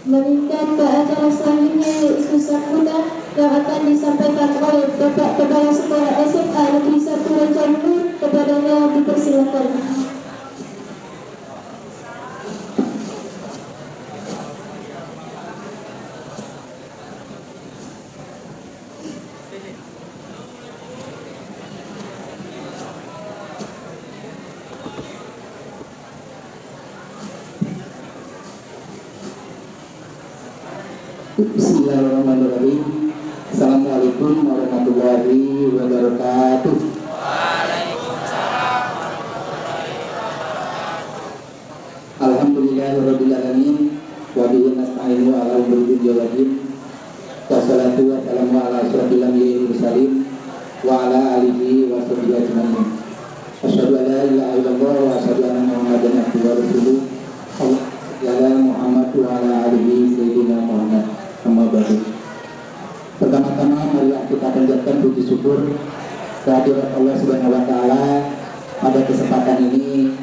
Meningkat ke acara selanjutnya isu sambutan yang akan disampaikan oleh Bapak Kepala Sekolah SMA Negeri 1 Rancanur. Kepadanya dipersilakan. Bismillahirrahmanirrahim. Assalamualaikum warahmatullahi wabarakatuh. Alhamdulillahirabbil alamin wa bihi nasta'inu ala umuri dunya waddin. Wassalatu wassalamu ala asyrofil anbiya'i wal mursalin wa ala alihi wa sahbihi ajmain. Asyhadu an la ilaha illallah wa asyhadu anna Muhammadan abduhu wa rasuluh. Ya Muhammad wa ala alihi sayyidina Muhammad. Pertama-tama marilah kita panjatkan puji syukur kehadirat Allah Subhanahu wa taala. Pada kesempatan ini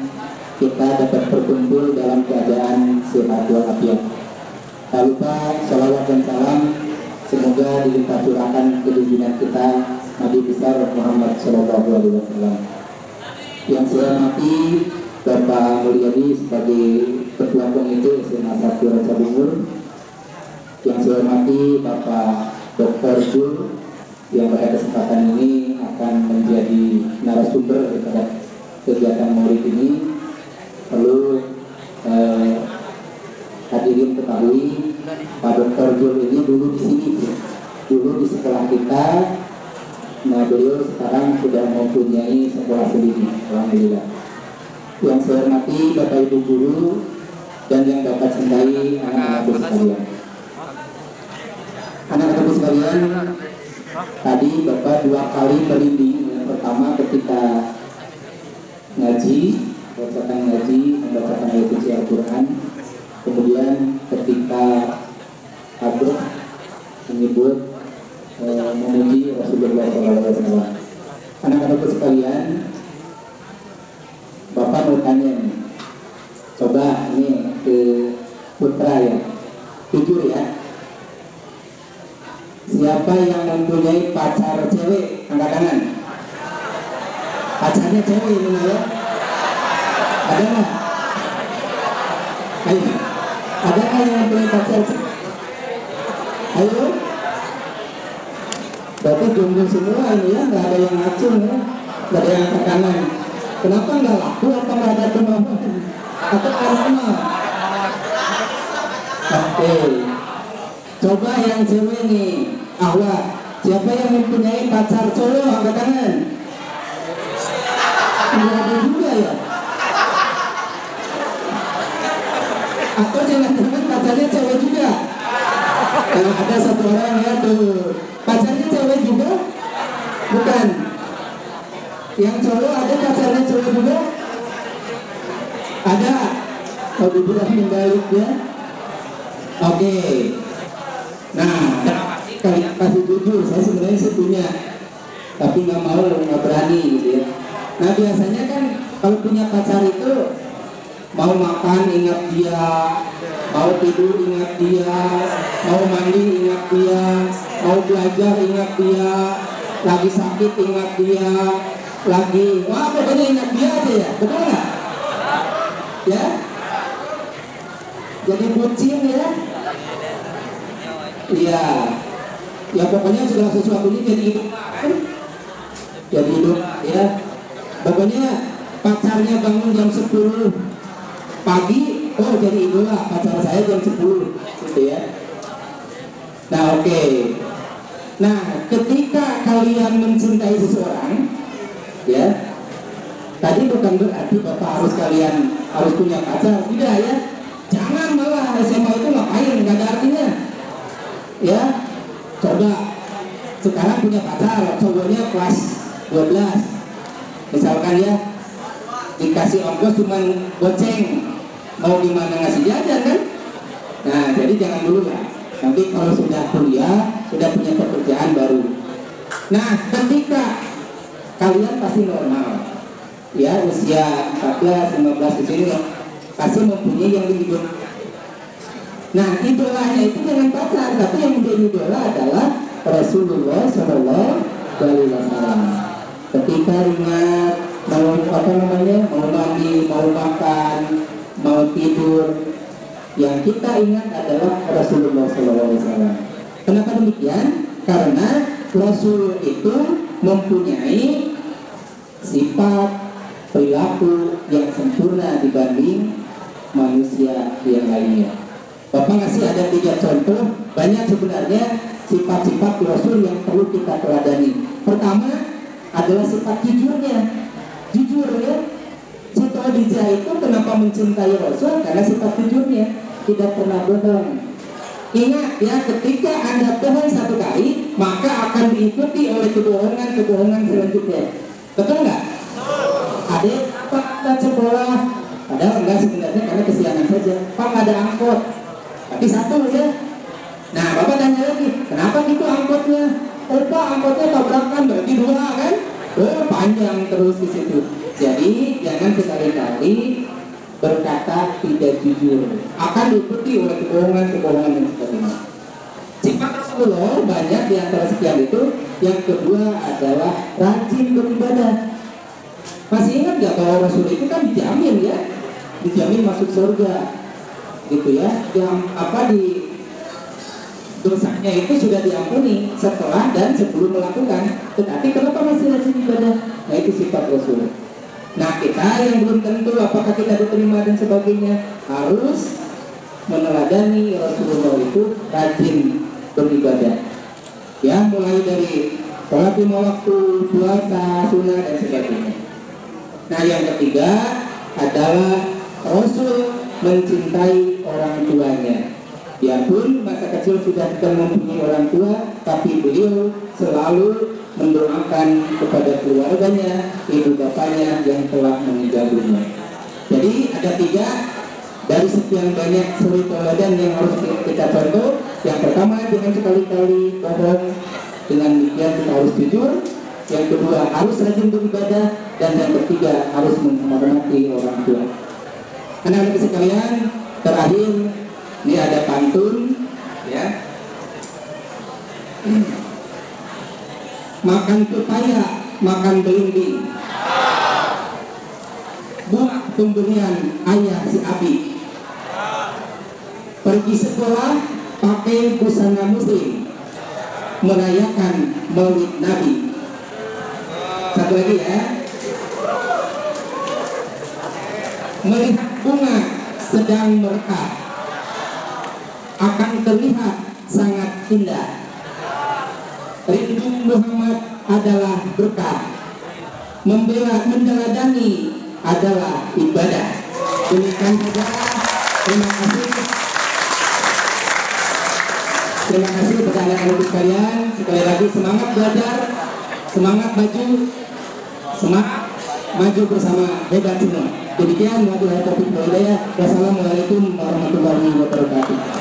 kita dapat berkumpul dalam keadaan sehat walafiat. Tak lupa salawat dan salam semoga dilimpah curahkan ke junjungan kita Nabi besar Muhammad SAW. Yang saya hormati Bapak Mulyadi sebagai Ketua Komite SMA 1 Rancanur. Yang saya hormati Bapak Dr. Jul yang pada kesempatan ini akan menjadi narasumber pada kegiatan maulid ini. Perlu hadirin ketahui Pak Dr. Jul ini dulu di sini, dulu di sekolah kita. Nah, beliau sekarang sudah mempunyai sekolah sendiri, alhamdulillah. Yang saya hormati Bapak Ibu guru dan yang dapat cintai anak-anakku sekalian. Anak-anakku sekalian, tadi Bapak 2 kali berlinding. Yang pertama ketika ngaji, membacakan ayat suci Al-Quran. Kemudian ketika Abdul menyebut memuji Rasulullah SAW. Anak-anakku sekalian, Bapak mau tanya nih, coba ini ke putra ya, jujur ya. Siapa yang mempunyai pacar cewek? Angkat tangan. Pacarnya cewek ini ya? Ada nggak? Ayo. Ada nggak yang mempunyai pacar cewek? Ayo. Berarti jomblo semua ini ya, nggak ada yang ngacung ya, nggak ada yang angkat tangan. Kenapa nggak laku atau nggak ada kemampuan? Atau karena? Oke. Coba yang cewek nih, Ahwa, siapa yang mempunyai pacar cowok? Angkat tangan. Tidak ada juga ya? Atau jangan-jangan pacarnya cewek juga? Kalau ada satu orang ya tuh, pacarnya cewek juga? Bukan. Yang cowok ada pacarnya cewek juga? Ada. Kalau dibilang mendalik ya? Oke. Nah, kalian pasti jujur, saya sebenarnya punya, tapi nggak berani gitu ya. Nah, biasanya kan kalau punya pacar itu mau makan ingat dia, mau tidur ingat dia, mau mandi ingat dia, mau belajar ingat dia, lagi sakit ingat dia, lagi wah pokoknya ingat dia aja ya, betul nggak? Ya, jadi bucin ya. Iya, ya pokoknya segala sesuatunya jadi hidup, ya. Pokoknya pacarnya bangun jam 10 pagi, oh jadi idola pacar saya jam 10, gitu ya. Nah oke. Nah ketika kalian mencintai seseorang, ya, tadi bukan berarti Bapak kalian harus punya pacar, tidak ya. Jangan malah SMA itu ngapain, nggak ada artinya. Ya, coba sekarang punya pacar, cowoknya kelas 12 misalkan ya, dikasih ongkos cuman goceng, mau gimana ngasih jajan kan? Nah jadi jangan dulu lah, nanti kalau sudah kuliah, sudah punya pekerjaan baru. Nah ketika kalian pasti normal ya, usia 14-15 di sini pasti mempunyai yang lebih Nah, idolanya itu jangan pacar, tapi yang menjadi idola adalah Rasulullah Shallallahu Alaihi Wasallam. Ketika ingat mau apa namanya, mau mandi, mau makan, mau tidur, yang kita ingat adalah Rasulullah Shallallahu Alaihi Wasallam. Kenapa demikian? Karena Rasul itu mempunyai sifat perilaku yang sempurna dibanding manusia yang lainnya. Bapak ngasih ada 3 contoh, banyak sebenarnya sifat-sifat Rasul yang perlu kita teladani. Pertama adalah sifat jujurnya. Jujur ya, si Khadijah itu kenapa mencintai Rasul? Karena sifat jujurnya, tidak pernah bohong. Ingat ya, ketika Anda bohong satu kali, maka akan diikuti oleh kebohongan selanjutnya. Betul nggak? Adik, Pak, kita sekolah. Padahal enggak sebenarnya karena kesiangan saja. Pak, nggak ada angkot. Tapi satu ya. Nah, Bapak tanya lagi, kenapa gitu angkotnya? Oh Pak, angkotnya tabrakan, berarti 2 kan? Oh, panjang terus di situ. Jadi jangan sekali-kali berkata tidak jujur, akan diikuti oleh kebohongan dan sebagainya. Sifat Rasulullah banyak di antara sekian itu. Yang kedua adalah rajin beribadah. Masih ingat nggak bahwa Rasul itu kan dijamin ya, dijamin masuk surga, gitu ya. Yang apa di dosanya itu sudah diampuni setelah dan sebelum melakukan. Tetapi kenapa masih rajin ibadah? Nah, itu sifat Rasul. Nah, kita yang belum tentu apakah kita diterima dan sebagainya, harus meneladani Rasulullah itu rajin beribadah. Ya, mulai dari sholat 5 waktu, puasa, sunnah dan sebagainya. Nah, yang ketiga adalah Rasul mencintai orang tuanya. Biarpun masa kecil sudah tidak mempunyai orang tua, tapi beliau selalu mendoakan kepada keluarganya, ibu bapaknya yang telah meninggal dunia. Jadi ada 3 dari sekian banyak suri teladan yang harus kita contoh. Yang pertama, jangan sekali-kali bohong. Dengan demikian kita harus jujur. Yang kedua, harus rajin beribadah. Dan yang ketiga, harus menghormati orang tua. Anak-anak sekalian, terakhir ini ada pantun ya. Makan pepaya, makan belimbing, buah pemberian ayah si Abi, pergi sekolah pakai busana muslim, merayakan maulid Nabi. Satu lagi ya, melihat bunga sedang merekah akan terlihat sangat indah. Rindu Muhammad adalah berkah, mendeladani adalah ibadah. Demikian saja. Terima kasih. Terima kasih kepada anak-anak sekalian. Sekali lagi semangat belajar, semangat maju bersama hebat semua. Demikian wabillahi taufiq wal hidayah. Wassalamualaikum warahmatullahi wabarakatuh.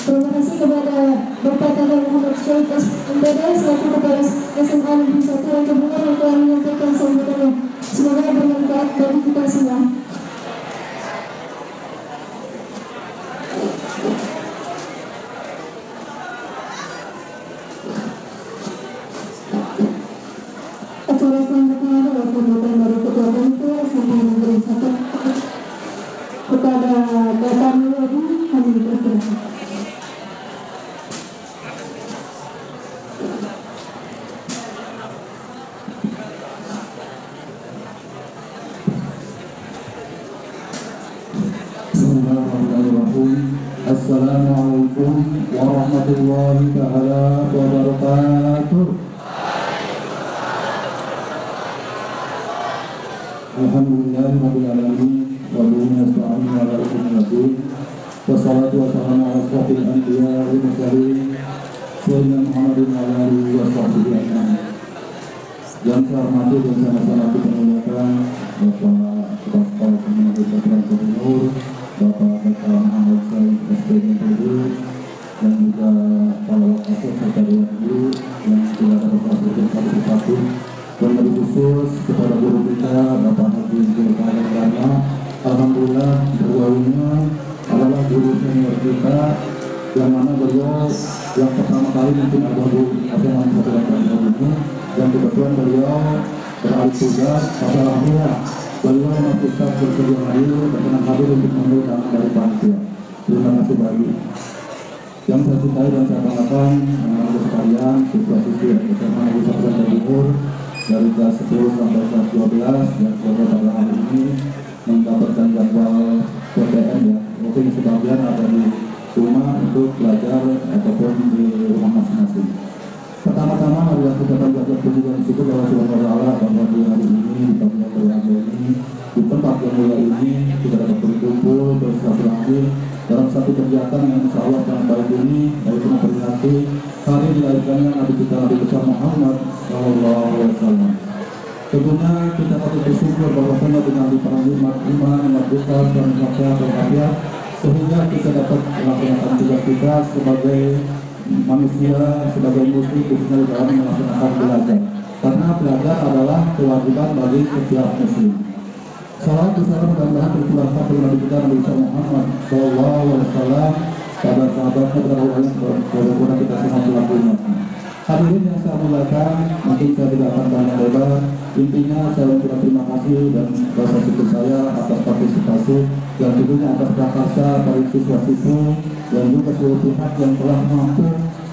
Terima kasih kepada Bapak Tanda Muhammad Syed MPD selaku Kepala SMA Negeri 1 yang kemudian yang telah menyampaikan sambutannya. Semoga bermanfaat bagi kita semua. Acara selanjutnya adalah sambutan dari Ketua Komite SMA Negeri 1 kepada Bapak Mulyadi, kami dipersilakan. Assalamualaikum warahmatullahi taala wabarakatuh. Alhamdulillahirabbil alamin wa bihi nasta'inu ala umuri din. Wassalatu wassalamu ala asyrofil anbiya'i wal mursalin sayyidina Muhammadin wa ala alihi wa sahbihi ajma'in. Yang saya hormati dan sama-sama kita muliakan Bapak Kepala Sekolah Menengah Pesantren Nur Bapak Dr. Muhammad Said SPDPD, dan juga para wakil serta dewan guru yang sudah dapat melakukan satu-satu, dan lebih khusus kepada guru kita Bapak Haji Zulkarnain Dharma. Alhamdulillah beliaunya adalah guru senior kita, yang mana beliau yang pertama kali mungkin ada di Asean ini, dan kebetulan beliau beralih tugas pada alhamdulillah beliau memutuskan bersedia hadir berkenan hadir untuk mengambil tangan dari panitia. Terima kasih bagi yang saya cintai dan saya banggakan anak-anak sekalian, siswa-siswi yang bersama Ibu Sabran dan Timur dari kelas 10 sampai kelas 12 dan semoga pada hari ini mendapatkan jadwal PTN ya. Mungkin sebagian ada di rumah untuk belajar ataupun di rumah masing-masing. Pertama-tama marilah kita belajar puji dan syukur kepada Subhanahu wa Ta'ala bahwa di hari ini di pagi yang berbahagia ini, di tempat yang mulia ini kita dapat berkumpul bersilaturahmi dalam satu kegiatan yang insya Allah sangat baik ini, yaitu memperingati hari dilahirkannya Nabi kita Nabi besar Muhammad Sallallahu Alaihi Wasallam. Tentunya kita patut bersyukur bahwasanya dengan dipenuhi nikmat iman, nikmat besar dan nikmat sehat dan walafiat, sehingga kita dapat melaksanakan tugas kita sebagai manusia, sebagai muslim khususnya dalam melaksanakan belajar. Karena belajar adalah kewajiban bagi setiap muslim. Salam bersama mudah-mudahan berkurangkan kepada Nabi kita Nabi Muhammad Sallallahu Alaihi Wasallam, pada sahabatnya dan orang yang kita semua pelakunya. Hadirin yang saya muliakan, mungkin saya tidak akan banyak lebar. Intinya saya ucapkan terima kasih dan rasa syukur saya atas partisipasi dan tentunya atas prakarsa dari siswa-siswi dan juga seluruh pihak yang telah mampu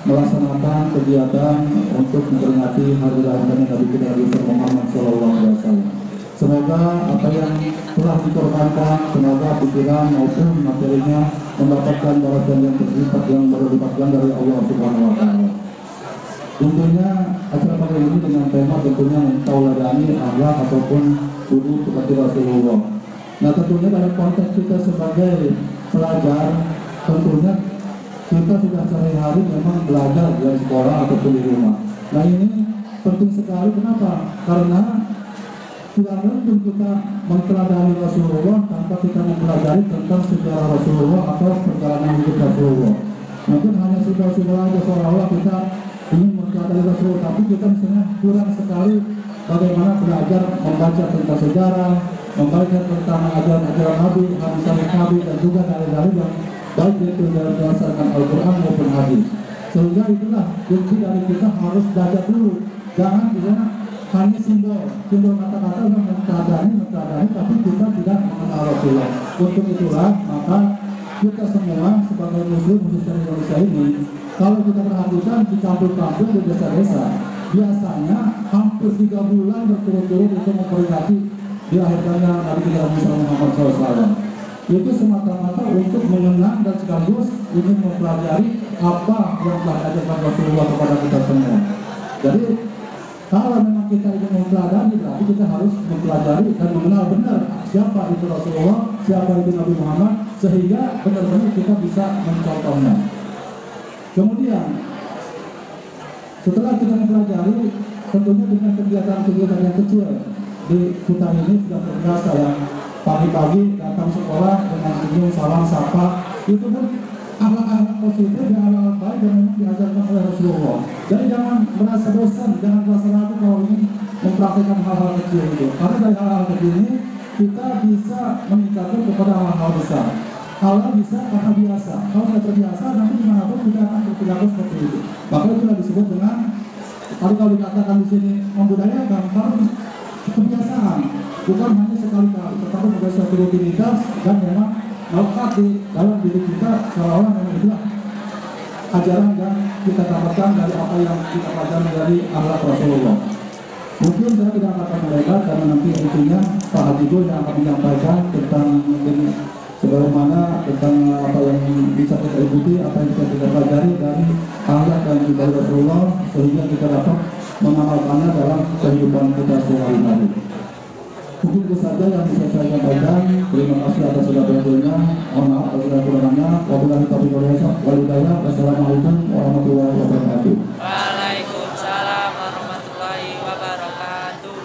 melaksanakan kegiatan untuk memperingati hari lahirnya Nabi kita Nabi Muhammad Sallallahu Alaihi Wasallam. Semoga apa yang telah dikorbankan, semoga pikiran maupun materinya mendapatkan balasan yang bersifat yang berlipat dari Allah Subhanahu Wa Taala. Tentunya acara pada ini dengan tema tentunya mentauladani akhlak ataupun budi seperti Rasulullah. Nah tentunya dalam konteks kita sebagai pelajar, tentunya kita sudah sehari-hari memang belajar dari sekolah ataupun di rumah. Nah ini penting sekali, kenapa? Karena tidak mungkin kita mempelajari Rasulullah tanpa kita mempelajari tentang sejarah Rasulullah atau perjalanan hidup Rasulullah. Mungkin hanya sudah aja seolah-olah kita ingin mempelajari Rasulullah, tapi kita misalnya kurang sekali bagaimana belajar membaca tentang sejarah, membaca tentang ajaran-ajaran Nabi, hadis Nabi, dan juga dalil-dalil yang baik itu dalam berdasarkan Al-Quran maupun hadis. Sehingga itulah kunci dari kita harus belajar dulu. Jangan misalnya hanya simbol kata-kata yang mempelajari, tapi kita tidak mengenal Rasulullah. Untuk itulah maka kita semua sebagai muslim khususnya di Indonesia ini, kalau kita perhatikan di kampung-kampung di desa-desa, biasanya hampir 3 bulan berturut-turut itu memperingati dilahirkannya Nabi kita Muhammad SAW. Itu semata-mata untuk mengenang dan sekaligus ingin mempelajari apa yang telah diajarkan Rasulullah kepada kita semua. Jadi kalau memang kita ingin mempelajari, berarti kita harus mempelajari dan mengenal benar siapa itu Rasulullah, siapa itu Nabi Muhammad, sehingga benar-benar kita bisa mencontohnya. Kemudian setelah kita mempelajari, tentunya dengan kegiatan-kegiatan yang kecil di kita ini sudah terbiasa ya. Pagi-pagi datang sekolah dengan senyum, salam, sapa, itu pun akhlak-akhlak positif dan akhlak baik yang memang diajarkan oleh Rasulullah. Jadi jangan merasa bosan, jangan merasa ragu kalau ingin mempraktikkan hal-hal kecil itu. Karena dari hal-hal kecil ini kita bisa meningkatkan kepada hal-hal besar. Hal-hal bisa karena biasa. Kalau tidak terbiasa, nanti dimanapun kita akan berperilaku seperti itu. Maka itulah disebut dengan, kalau dikatakan di sini membudayakan, karena kebiasaan. Bukan hanya sekali-kali, tetapi sebagai suatu rutinitas dan memang melekat di dalam diri kita seolah-olah memang itulah ajaran yang kita dapatkan dari apa yang kita pelajari dari akhlak Rasulullah. Mungkin saya tidak akan melebar karena nanti intinya Pak Haji yang akan menyampaikan tentang mungkin sebagaimana tentang apa yang bisa kita ikuti, apa yang bisa kita pelajari dari akhlak dan dari Rasulullah sehingga kita dapat mengamalkannya dalam kehidupan kita sehari-hari. Mungkin itu saja yang bisa saya sampaikan. Terima kasih atas segala perhatiannya. Mohon maaf atas segala kekurangannya. Wabillahi taufiq wal hidayah. Wassalamualaikum warahmatullahi wabarakatuh. Waalaikumsalam warahmatullahi wabarakatuh.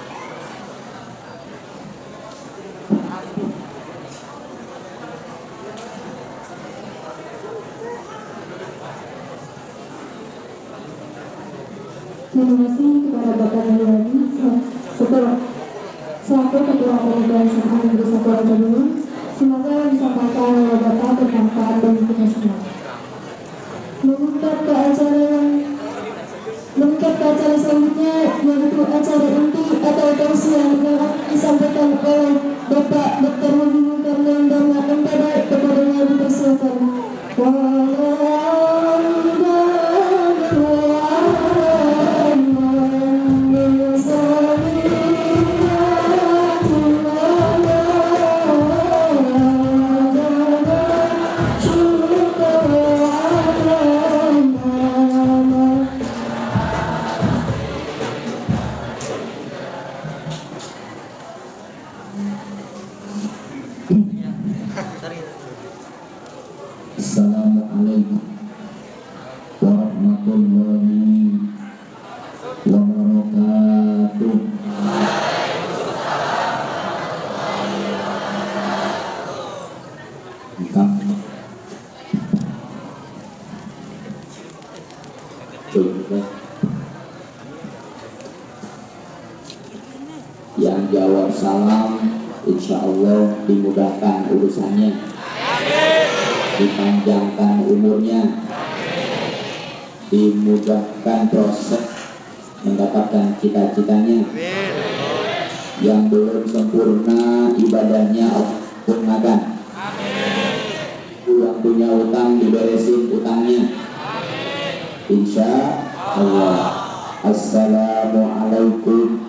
Terima kasih kepada Bapak Nurwadi selaku Ketua Panitia SMA Negeri 1 Rancabudur. Semoga yang disampaikan oleh Bapak bermanfaat bagi kita semua. Meningkat ke acara selanjutnya, yaitu acara inti atau tausiah yang disampaikan oleh Bapak Dr. Muhammad Karnan dan kepada kepadanya dipersilakan. Assalamualaikum warahmatullahi wabarakatuh. Yang jawab salam, insya Allah dimudahkan urusannya, dipanjangkan umurnya, dimudahkan proses mendapatkan cita-citanya. Yang belum sempurna ibadahnya Allah sempurnakan. Yang punya utang diberesin utangnya, insya Allah. Assalamualaikum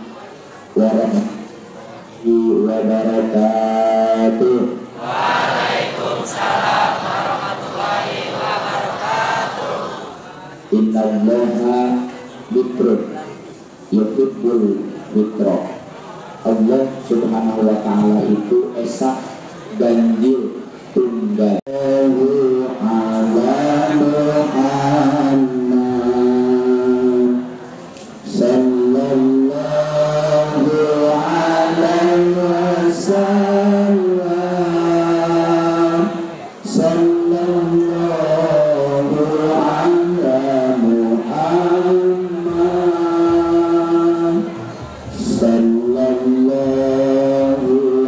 warahmatullahi wabarakatuh. Waalaikumsalam warahmatullahi wabarakatuh. Innallaha mitrun yuhibbul mitra. Allah subhanahu wa ta'ala itu esa ganjil tunggal. Ala Muhammad sallallahu alaihi wasallam, sallallahu ala Muhammad sallallahu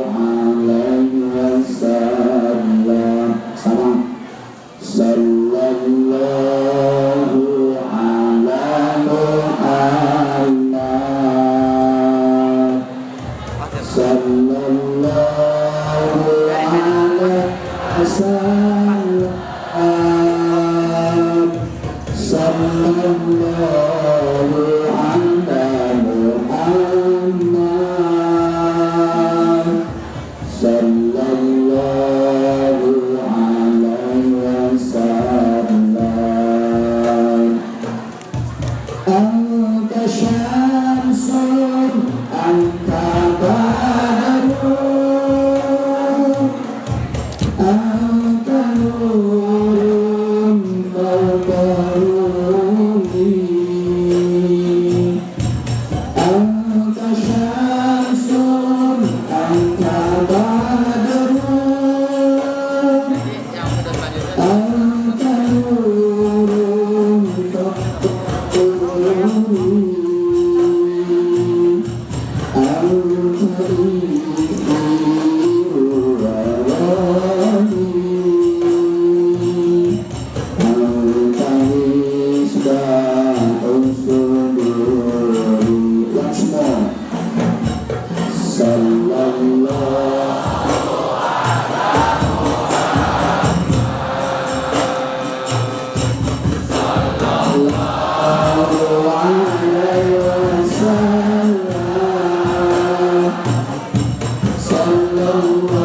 alaihi wasallam. Sama. Sallallahu ala Muhammad sallallahu alaihi wasallam, sallallahu ala Muhammad sallallahu alaihi wasallam. Anta syamsun anta badrun anta nurun fawqa nuri. Anta syamsun anta badrun anta nurun fawqa nuri. Anta istiru wa wali. Anta misbahun suduri. Once more. Sallallahu alaihi wasallam, sallallahu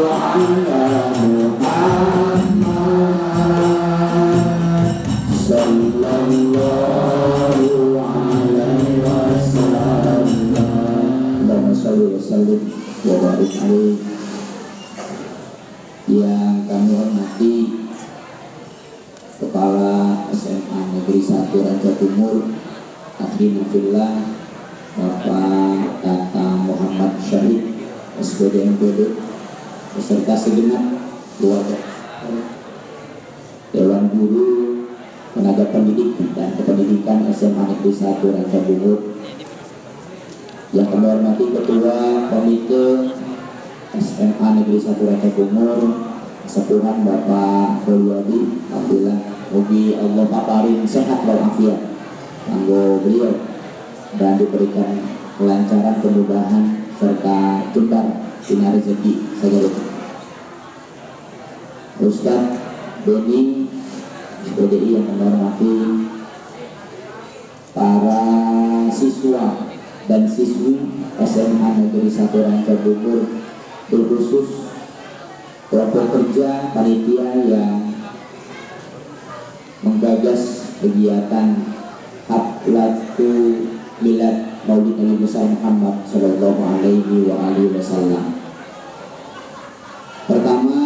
ala Muhammad sallallahu alaihi wasallam. Allahumma shalli wa sallim wa barik alaihi. Yang kami hormati Kepala SMA Negeri 1 Rancabudur, Akhirullah Bapak Tata Muhammad Syahid SPD MPD, beserta segenap keluarga, Dewan Guru, tenaga pendidik dan kependidikan SMA Negeri 1 Rancabungur, yang kami hormati Ketua Komite SMA Negeri 1 Rancabungur, Sepuhan Bapak Mulyadi. Alhamdulillah, mugi Allah paparin sehat walafiat kanggo beliau dan diberikan kelancaran, kemudahan serta tuntar sinar rezeki saja. Ustadz Beni SPDI yang kami hormati, para siswa dan siswi SMA Negeri 1 Rancabungur, berkhusus kelompok kerja panitia yang menggagas kegiatan Haflatul Milad Maulid Nabi Muhammad Sallallahu Alaihi Wasallam. Pertama,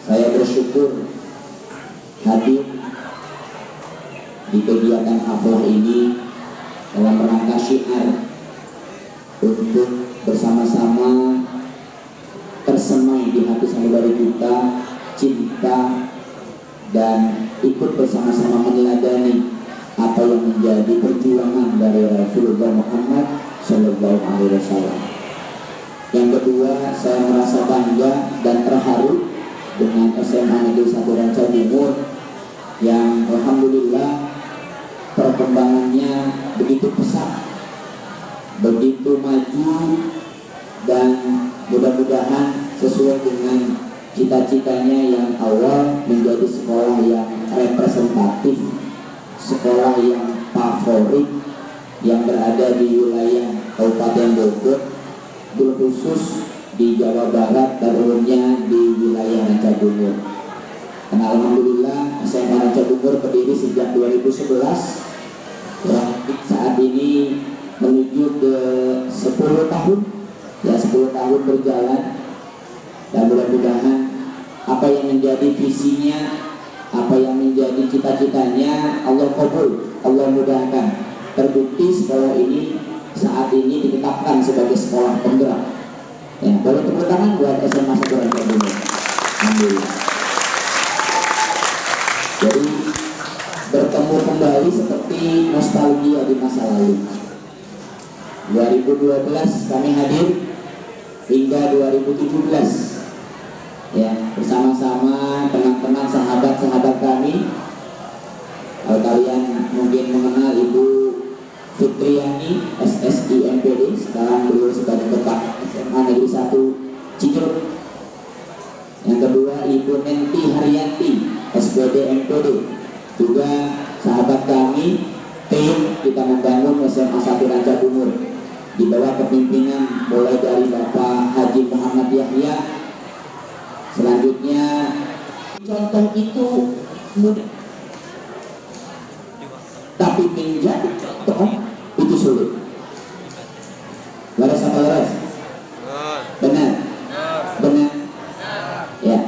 saya bersyukur hadir di kegiatan haflah ini dalam rangka syiar untuk bersama-sama tersemai di hati sanubari kita cinta dan ikut bersama-sama meneladani apa yang menjadi perjuangan dari Rasulullah Muhammad Sallallahu Alaihi Wasallam. Yang kedua, saya merasa bangga dan terharu dengan SMA Negeri 1 Rancabungur yang alhamdulillah perkembangannya begitu pesat, begitu maju, dan mudah-mudahan sesuai dengan cita-citanya yang awal menjadi sekolah yang representatif, sekolah yang favorit yang berada di wilayah Kabupaten Bogor, berkhusus di Jawa Barat dan umumnya di wilayah Rancabungur. Karena alhamdulillah SMA Rancabungur berdiri sejak 2011, saat ini menuju ke 10 tahun, ya 10 tahun berjalan, dan mudah-mudahan apa yang menjadi visinya, apa yang menjadi cita-citanya Allah kabul, Allah mudahkan. Terbukti sekolah ini saat ini ditetapkan sebagai sekolah penggerak. Ya, boleh tepuk tangan buat SMA 1 Rancabungur. Alhamdulillah. Jadi bertemu kembali seperti nostalgia di masa lalu. 2012 kami hadir hingga 2017. Ya, bersama-sama teman-teman sahabat-sahabat kami. Kalau kalian mungkin mengenal Ibu Fitriani SSI MPD, sekarang beliau sebagai Ketua SMA Negeri 1 Cijeruk. Yang kedua, Ibu Nenti Haryanti SPD MPD, juga sahabat kami. Tim kita membangun SMA 1 Rancabungur di bawah kepemimpinan mulai dari Bapak Haji Muhammad Yahya. Selanjutnya, contoh itu mudah, tapi menjadi contoh itu sulit. Laras apa laras? Benar? Benar? Ya.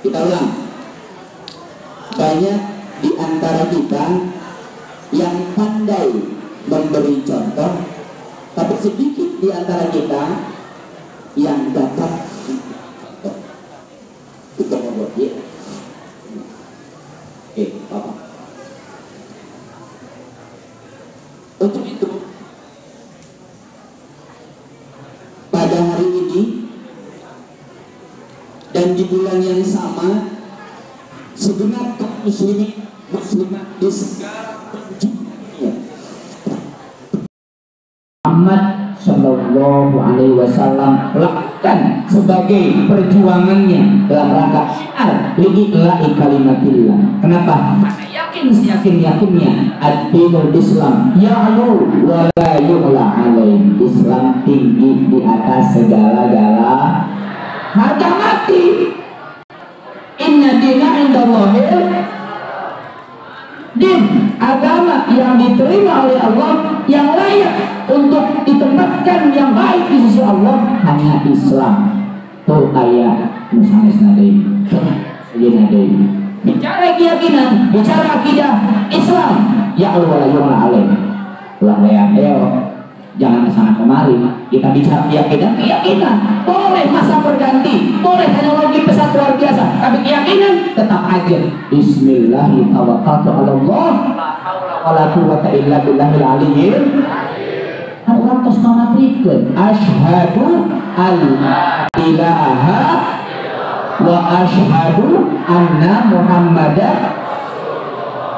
Kita ulang. Banyak di antara kita yang pandai memberi contoh, tapi sedikit di antara kita yang dapat itu membuat dia. Oke, apa? Untuk itu, pada hari ini dan di bulan yang sama, segenap kaum muslimin muslimat di segala penjuru dunia, Muhammad Sallallahu Alaihi Wasallam lakukan sebagai perjuangannya dalam rangka syiar lillahi kalimatillah. Kenapa? Karena yakinnya ad-dinul Islam ya'lu wa la yu'la alaih. Islam tinggi di atas segala-gala harga mati. Inna dina indallahil din, agama yang diterima oleh Allah, yang layak untuk ditempatkan yang baik di sisi Allah, hanya Islam. Tuh ayat misalnya nadai. Bicara keyakinan, bicara akidah Islam, ya Allah la alaih. Ulang ya, ayo jangan kesana kemari. Kita bicara keyakinan boleh masa berganti, boleh teknologi pesat luar biasa, tapi keyakinan tetap aja bismillahirrahmanirrahim tawakkaltu 'ala Allah wala quwwata illa billahil aliyyil. Orang tos mamatrikeun asyhadu alla ilaha wa asyhadu anna Muhammadan.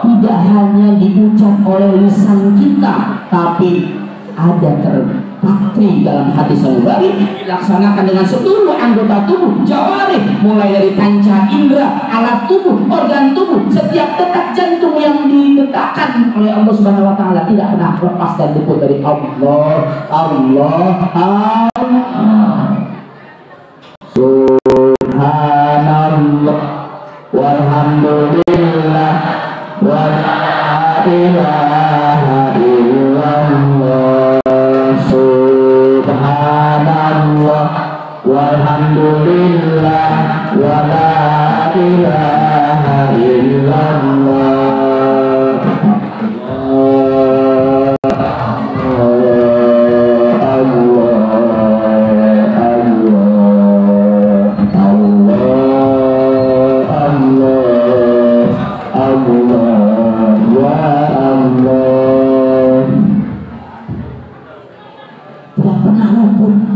Tidak hanya diucap oleh lisan kita, tapi ada terpatri dalam hati sanubari, dilaksanakan dengan seluruh anggota tubuh, jawarih, mulai dari panca indera, alat tubuh, organ tubuh, setiap detak jantung yang didetakkan oleh Allah Subhanahu wa taala tidak pernah lepas dan luput dari Allah. Subhanallah walhamdulillah wa la ilaha illallah. Subhanallah walhamdulillah wa la ilaha illallah.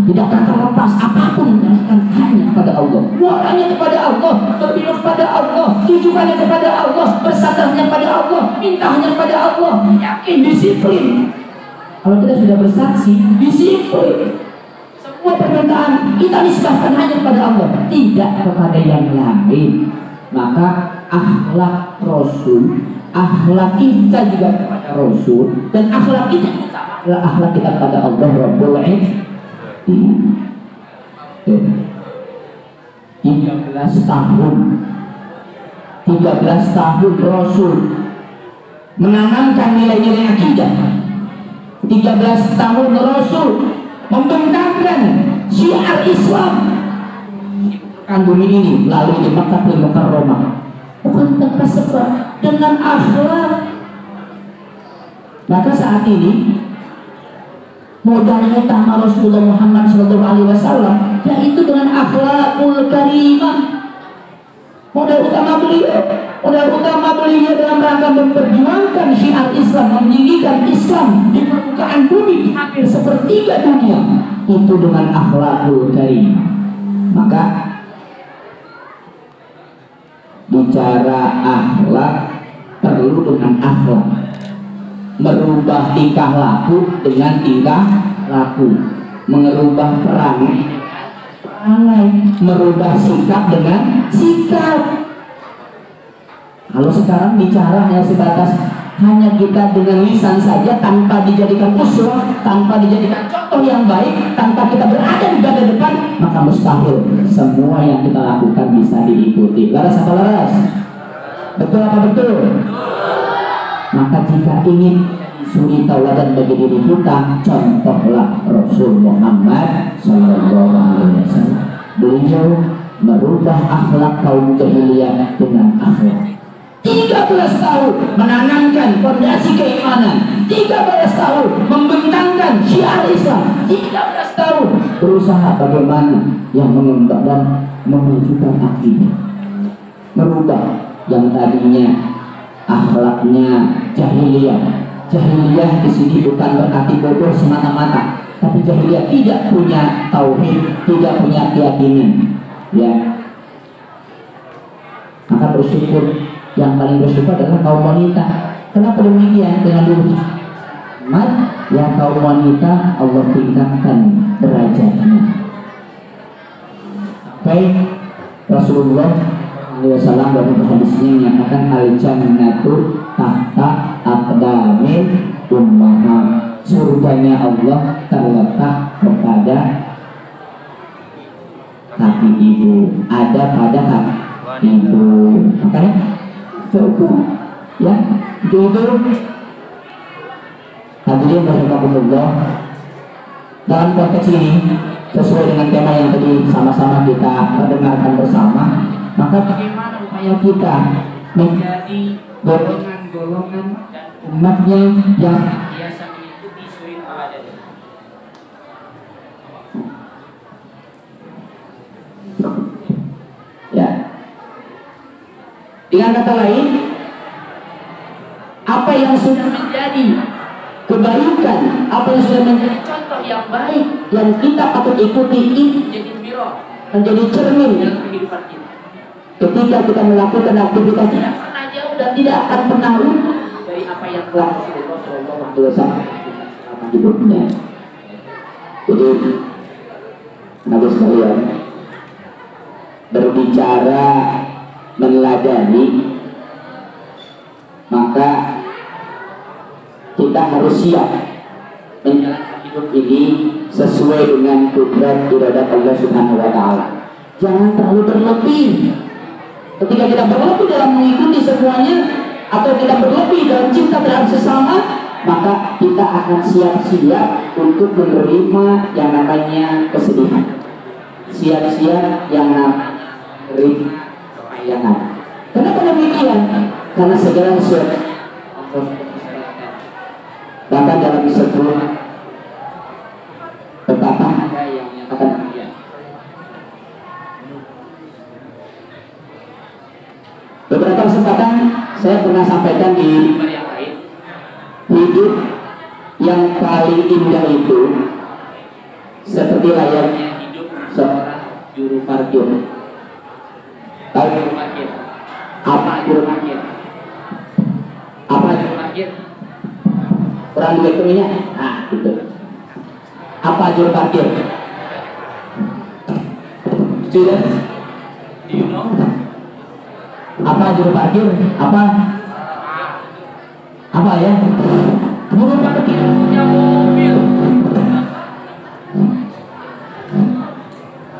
Tidak akan terlepas apapun yang akan hanya kepada Allah, muaranya kepada Allah, berpindah kepada Allah, tujuannya kepada Allah, bersandarnya kepada Allah, mintanya kepada Allah, yakin, disiplin. Kalau kita sudah bersaksi, disiplin. Semua permintaan kita nisbahkan hanya kepada Allah, tidak kepada yang lain. Maka akhlak Rasul, akhlak kita juga kepada Rasul, dan akhlak kita adalah akhlak kita kepada Allah Rabbul Alamin. 13 tahun Rasul menanamkan nilai-nilai akidah. 13 tahun Rasul membentangkan syiar Islam di bumi ini melalui di Makkahul Mukarramah, bukan tanpa sebab, dengan akhlak. Maka saat ini modal utama Rasulullah Muhammad SAW yaitu dengan akhlakul karimah. Modal utama beliau dalam rangka memperjuangkan syiar Islam, meninggikan Islam di permukaan bumi hampir sepertiga dunia itu dengan akhlakul karimah. Maka bicara akhlak perlu dengan akhlak, merubah tingkah laku dengan tingkah laku, merubah perangai, merubah sikap dengan sikap. Kalau sekarang bicara hanya sebatas hanya kita dengan lisan saja tanpa dijadikan uswah, tanpa dijadikan contoh yang baik, tanpa kita berada di garda depan, maka mustahil semua yang kita lakukan bisa diikuti. Laras apa laras? Betul apa betul? Maka jika ingin suri tauladan bagi diri kita, contohlah Rasul Muhammad SAW. Beliau merubah akhlak kaum jahiliyah dengan akhlak. 13 tahun menanamkan fondasi keimanan, 13 tahun membentangkan syiar Islam, 13 tahun berusaha bagaimana yang mengembangkan dan memajukan akidah, merubah yang tadinya akhlaknya jahiliyah. Jahiliyah di sini bukan berarti bodoh semata-mata, tapi jahiliyah tidak punya tauhid, tidak punya keyakinan. Ya, maka bersyukur, yang paling bersyukur adalah kaum wanita. Kenapa demikian? Dengan dulu yang kaum wanita Allah tingkatkan derajatnya. Baik, Rasulullah SAW dalam hadisnya menyatakan al-jannatu tahta aqdamil ummahat. Surganya Allah terletak kepada kaki ibu, ada pada kaki ibu. Makanya cukup ya itu hadirin rahimakumullah. Dalam konteks ini sesuai dengan tema yang tadi sama-sama kita dengarkan bersama, maka bagaimana upaya kita menjadi golongan-golongan dan umatnya yang biasa mengikuti suri tauladan. Ya, Dengan kata lain, apa yang sudah menjadi kebaikan, apa yang sudah menjadi contoh yang baik yang kita patut ikuti, ini menjadi mirror, menjadi cermin dalam kehidupan kita. Ketika kita melakukan aktivitas tidak pernah jauh dan tidak akan pernah luput dari apa yang telah Rasulullah SAW selama hidupnya. Jadi, Nabi sekalian, berbicara meneladani, maka kita harus siap menjalani hidup ini sesuai dengan kudrat iradat Allah Subhanahu wa Ta'ala. Jangan terlalu berlebih. Ketika kita berlebih dalam mengikuti semuanya, atau kita berlebih dalam cinta terhadap sesama, maka kita akan siap-siap untuk menerima yang namanya kesedihan, siap-siap yang namanya kepayangan. Kenapa demikian? Karena segala sesuatu bahkan dalam sebuah betapa ada yang menyatakan demikian. Beberapa kesempatan saya pernah sampaikan di yang lain, hidup yang paling indah itu seperti layaknya hidup seorang juru parkir. Tahu juru parkir? Apa juru parkir? Apa juru parkir? Orang juga temennya, nah gitu. Apa juru parkir? Students, do you know? Apa juru parkir? Apa ya? Juru parkir punya mobil.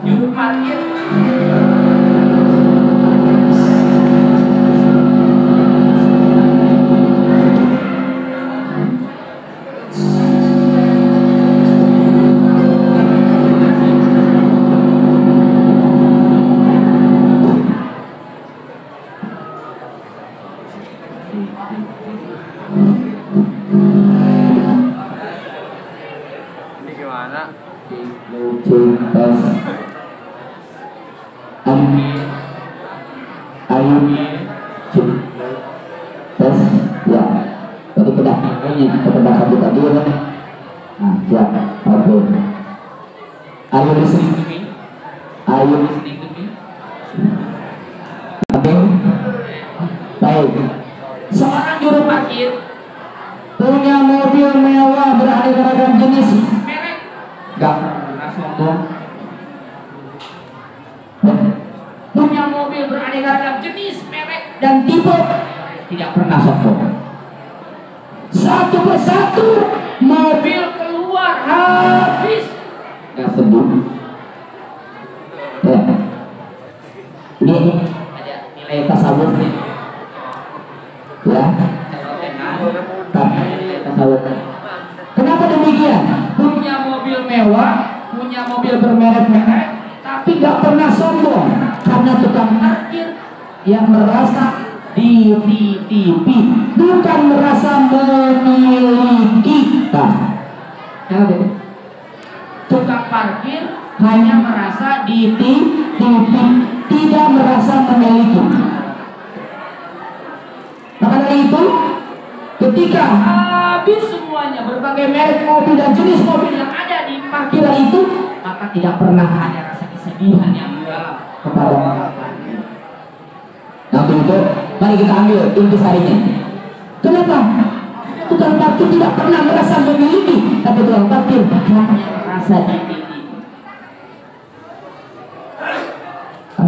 Juru parkir. Tes, ya. Tadi kepada satu tadi ya. Nah, ya, oke. Are you listening to me? Are you listening to me? Oke. Baik. Seorang juru parkir punya mobil mewah beraneka ragam jenis merek. Gak pernah sombong. Punya mobil beraneka ragam jenis merek dan tipe, tidak pernah sombong. Satu persatu mobil keluar habis, nggak sedih. Ya, ini ada nilai tasawuf nih. Ya, tasawuf. Kenapa demikian? Punya mobil mewah, punya mobil bermerek-merek, tapi nggak pernah sombong karena tukang parkir yang merasa dititipi, bukan merasa memiliki. Tukang parkir hanya merasa dititipi, tidak merasa memiliki. Maka dari itu, ketika habis semuanya berbagai merek mobil dan jenis mobil yang ada di parkiran itu, maka tidak pernah ada rasa kesedihan yang mendalam kepada orang. Nah, untuk itu, mari kita ambil intisarinya. Kenapa? Tukang parkir tidak pernah merasa memiliki, tapi tukang parkir hanya merasa dititipi.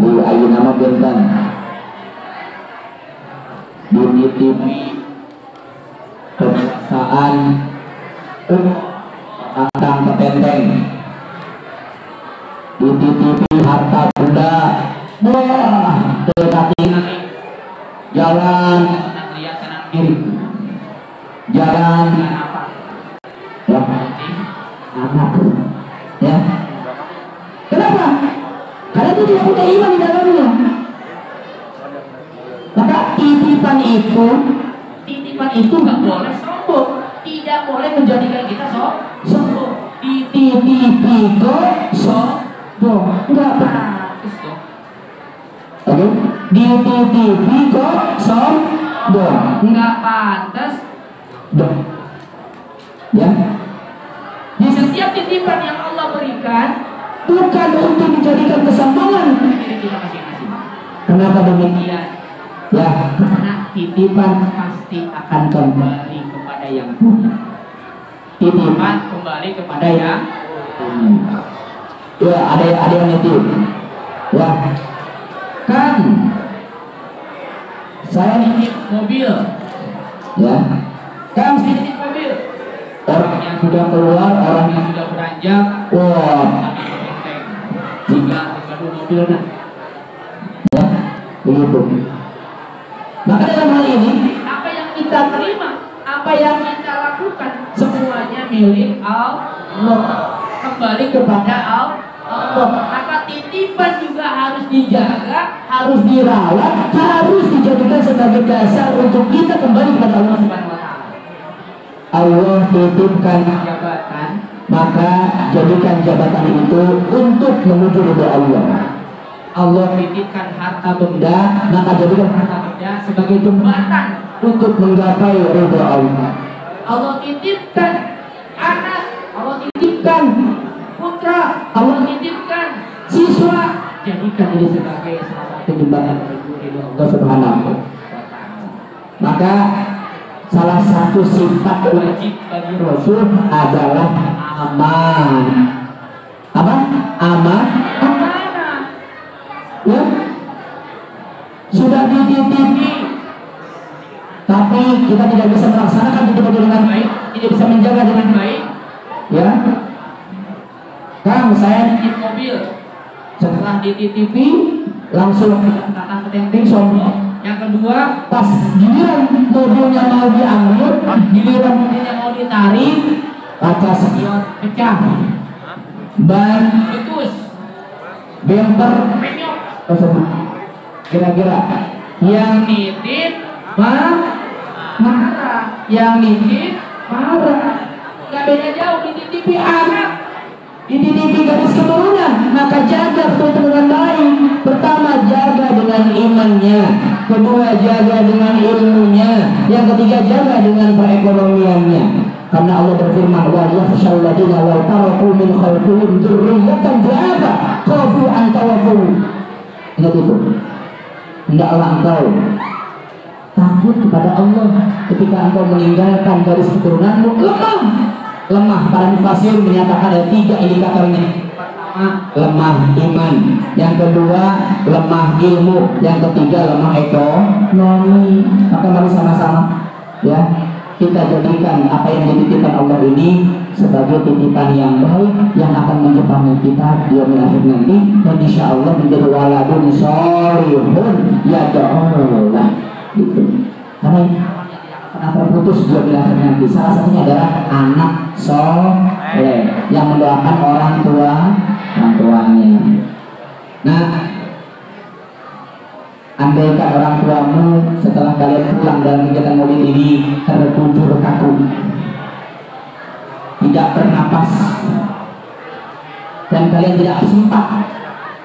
Ayo nama bentang dititipi kekuasaan akan petenteng, dititipi harta benda. Wah, dekati jalan lihat kanan kiri, jalan ya, anak ya. Kenapa? Karena itu tidak punya iman di dalamnya. Maka titipan itu nggak boleh sombong, tidak boleh menjadikan kita sombong. Dititipi kok sombong, nggak bagus dong. Oke? dititipi kok sombong, nggak pantas dong. Ya, di setiap titipan yang Allah berikan bukan untuk dijadikan kesombongan diri kita masing-masing. Kenapa demikian? Ya, karena titipan pasti akan kembali kepada yang punya. Titipan kembali kepada yang punya. Ya, ada yang nitip. Ya, kan saya nitip mobil. Ya, kan saya nitip mobil. Orang yang sudah keluar, orang yang sudah beranjak, wah, jika mobilnya, ya, begitu. Maka dalam hal ini, apa yang kita terima, apa yang kita lakukan, semuanya milik Allah, kembali kepada Allah. Maka titipan juga harus dijaga, harus dirawat, harus dijadikan sebagai dasar untuk kita kembali kepada Allah Subhanahu Wa Taala. Allah titipkan jabatan, maka jadikan jabatan itu untuk menuju ridha Allah. Allah titipkan harta benda, maka jadikan harta benda sebagai jembatan untuk menggapai ridha Allah. Allah titipkan anak, Allah titipkan putra, Allah titipkan siswa, jadikan ini sebagai salah satu jembatan menuju ridha Allah Subhanahu wa Ta'ala. Maka salah satu sifat wajib bagi Rasul adalah aman. Apa? Amanah. Ya, sudah dititipi, tapi kita tidak bisa melaksanakan titipan dengan baik, tidak bisa menjaga dengan baik. Ya, Kang, saya nitip mobil, setelah dititipi langsung datang ke tenteng sombong. Yang kedua, pas giliran mobilnya mau diambil, giliran mobilnya mau ditarik, kaca spion pecah, ban putus, bumper penyok. Kira-kira yang nitip marah, yang nitip marah. Gak beda jauh, dititipi anak, dititipi garis keturunan, maka jaga betul dengan baik. Pertama, jaga dengan imannya. Kedua, jaga dengan ilmunya. Yang ketiga, jaga dengan perekonomiannya. Karena Allah berfirman, wa yakhshal ladina law taraku min khalfihim dzurriyyatan dha'afa khafu an tawafu. Ingat itu. Hendaklah engkau takut kepada Allah ketika engkau meninggalkan garis keturunanmu lemah. Para mufasir menyatakan ada 3 indikatornya. Pertama, lemah iman. Yang kedua, lemah ilmu. Yang ketiga, lemah ekonomi. Maka mari sama-sama ya, kita jadikan apa yang dititipkan Allah ini sebagai titipan yang baik yang akan menjembatani kita di yaumil akhir nanti, dan insya Allah menjadi waladun sholihun yad'ulah gitu. Karena pernah terputus di yaumil akhir nanti. Salah satunya adalah anak soleh yang mendoakan orang tuanya. Nah, andaikan orang tuamu setelah kalian pulang dalam kegiatan maulid ini terbujur kaku, tidak bernapas, dan kalian tidak sempat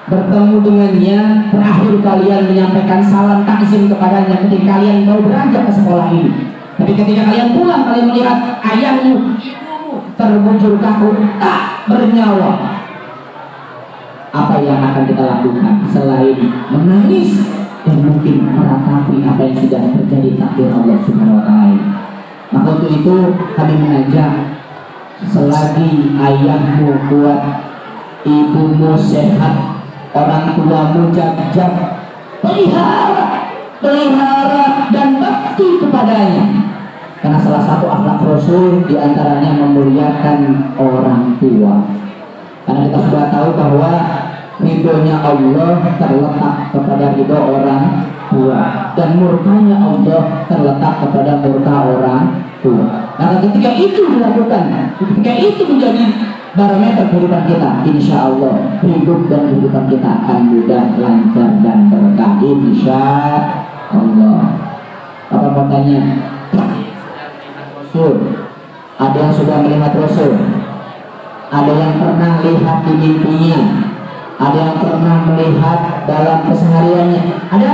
bertemu dengannya, terakhir kalian menyampaikan salam takzim kepadanya ketika kalian mau beranjak ke sekolah ini. Tapi ketika kalian pulang, kalian melihat ayahmu, ibumu terbujur kaku, tak bernyawa. Apa yang akan kita lakukan selain menangis dan mungkin meratapi apa yang sudah terjadi takdir Allah Subhanahu wa Ta'ala? Maka untuk itu kami mengajak, selagi ayahmu kuat, ibumu sehat, orang tuamu jajak, pelihara dan bakti kepadanya. Karena salah satu akhlak Rasul diantaranya memuliakan orang tua. Karena kita sudah tahu bahwa ridhonya Allah terletak kepada ridho orang tua, dan murkanya Allah terletak kepada murka orang tua. Karena ketika itu dilakukan, ketika itu menjadi barometer kehidupan kita, insya Allah hidup dan kehidupan kita akan mudah, lancar dan berkah, insya Allah. Apa mau tanya? Rasul, ada yang sudah melihat Rasul, ada yang pernah lihat di mimpinya, Ada yang pernah melihat dalam kesehariannya? Ada?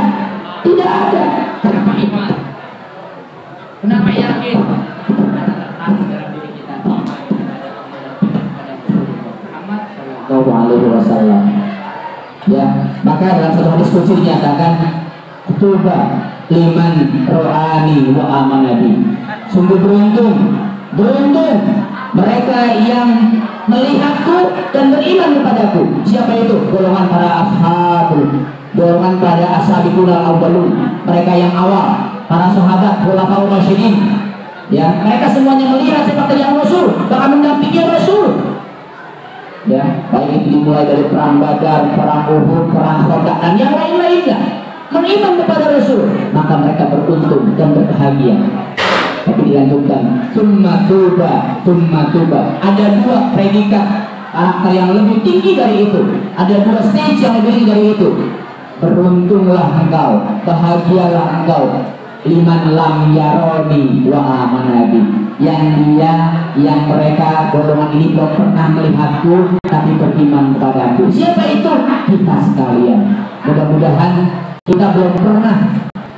Tidak ada. Kenapa iman? Kenapa yakin? Dalam diri kita. Sallallahu alaihi wasallam. Ya, maka dalam satu hadis qudsi dinyatakan, "Tuba liman ro'ani wa amanabi." Sungguh beruntung mereka yang melihatku dan beriman kepadaku. Siapa itu? Golongan para ashabul, golongan para ashabul awwalun, mereka yang awal, para sahabat, khulafaur rasyidin. Ya, mereka semuanya melihat sepak terjang Rasul, bahkan mendampingi Rasul. Ya, baik itu dimulai dari perang Badar, perang Uhud, perang Khandaq dan yang lain-lainnya. Beriman kepada Rasul, maka mereka beruntung dan berbahagia. Tapi dilanjutkan, summa tuba. Ada dua predikat karakter yang lebih tinggi dari itu. Ada dua stage yang lebih tinggi dari itu. Beruntunglah engkau, bahagialah engkau, liman lam yaroni wa amanabi. Yang mereka golongan ini belum pernah melihatku tapi beriman kepadaku. Siapa itu? Kita sekalian. Mudah-mudahan kita belum pernah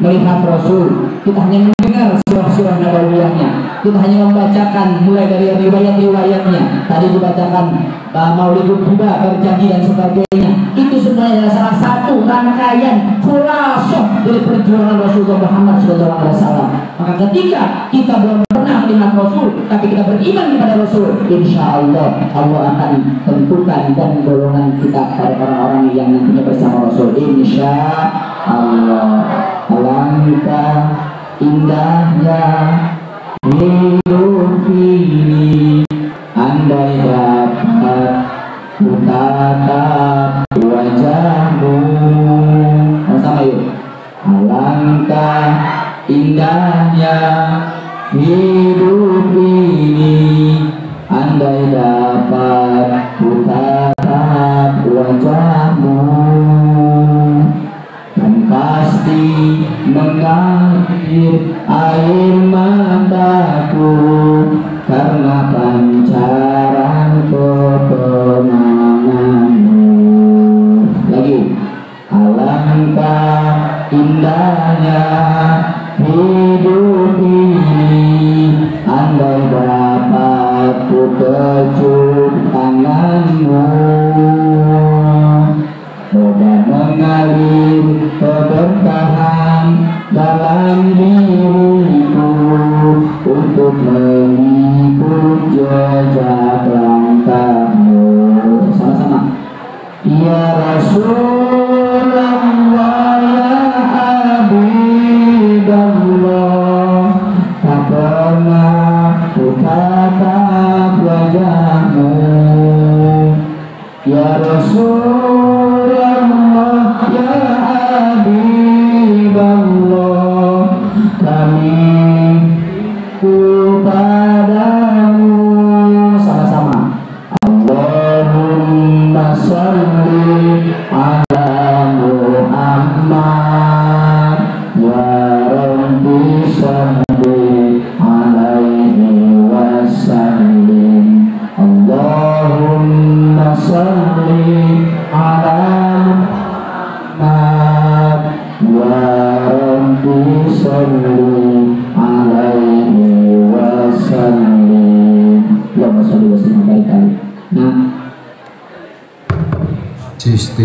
melihat Rasul, kita hanya mendengar surah-surah nabawiyahnya, kita hanya membacakan mulai dari riwayat-riwayatnya. Tadi dibacakan Maulidul Huda, berjanji dan sebagainya. Itu semuanya adalah salah satu rangkaian khulasah dari perjuangan Rasulullah Muhammad SAW. Maka ketika kita belum pernah melihat Rasul, tapi kita beriman kepada Rasul, insya Allah Allah akan tentukan dan golongan kita pada orang-orang yang nantinya bersama Rasul. Insya Allah. Alangkah indahnya hidup ini, andai dapat ku tatap wajahmu. Sama yuk. Alangkah indahnya hidup ini, andai dapat ku tatap wajahmu. Pasti mengalir air mataku karena pancaran ketenanganmu. Lagi, alangkah indahnya hidup ini, andai dapat ku pecut tanganmu. Moga mengalir keberkahan dalam diriku untuk mengikut jejak langkahmu. Sama-sama. Ya Rasulullah, ya Habibullah, tak pernah ku tatap wajahmu. Ya Rasulullah, ya Habibullah, kami kepadamu. Sama-sama. Allahumma sholli ala Muhammad, ya Rabbi sholli alaihi wasallim. Allahumma sholli ala Muhammad, ya Rabbi sholli alaihi wasallim. Allahumma sholli wa sallim baik-baik. Nah, tis.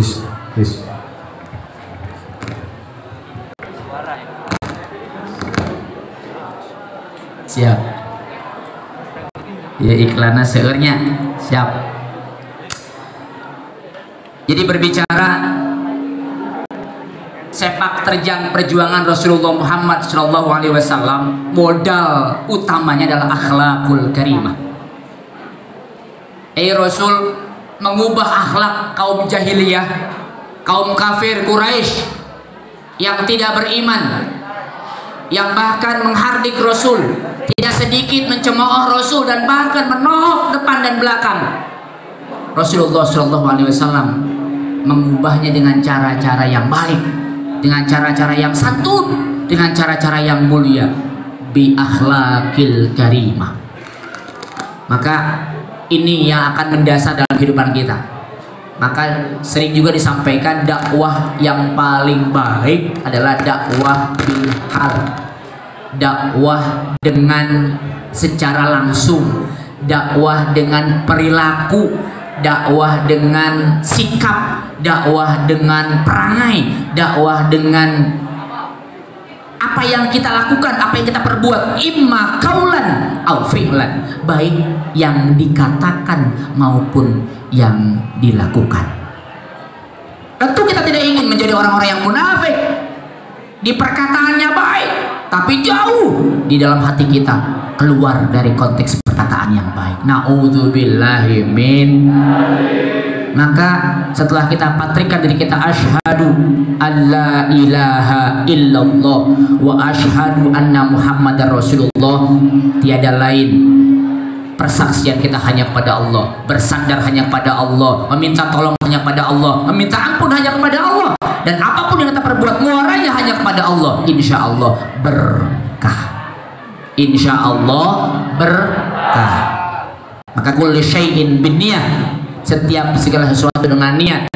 siap. Ya iklannya seurnya siap. Jadi berbicara sepak terjang perjuangan Rasulullah Muhammad SAW, modal utamanya adalah akhlakul karimah. Rasul mengubah akhlak kaum jahiliyah, kaum kafir Quraisy yang tidak beriman, yang bahkan menghardik Rasul, tidak sedikit mencemooh Rasul dan bahkan menohok depan dan belakang. Rasulullah SAW mengubahnya dengan cara-cara yang baik, dengan cara-cara yang santun, dengan cara-cara yang mulia, bi akhlakil karimah. Maka ini yang akan mendasar dalam kehidupan kita. Maka sering juga disampaikan dakwah yang paling baik adalah dakwah bil hal, dakwah dengan secara langsung, dakwah dengan perilaku, dakwah dengan sikap, dakwah dengan perangai, dakwah dengan apa yang kita lakukan, apa yang kita perbuat, imma kaulan au fi'lan, baik yang dikatakan maupun yang dilakukan. Tentu kita tidak ingin menjadi orang-orang yang munafik, di perkataannya baik tapi jauh di dalam hati kita keluar dari konteks perkataan yang baik. Na'udzubillahi min. Maka setelah kita patrikan diri kita, asyhadu alla ilaha illallah wa asyhadu anna muhammadar rasulullah, tiada lain persaksian kita hanya kepada Allah, bersandar hanya kepada Allah, meminta tolong hanya kepada Allah, meminta ampun hanya kepada Allah, dan apapun yang kita perbuat muaranya hanya kepada Allah. Insya Allah berkah, insya Allah berkah. Maka kulli syai'in binniyah, setiap segala sesuatu dengan niat.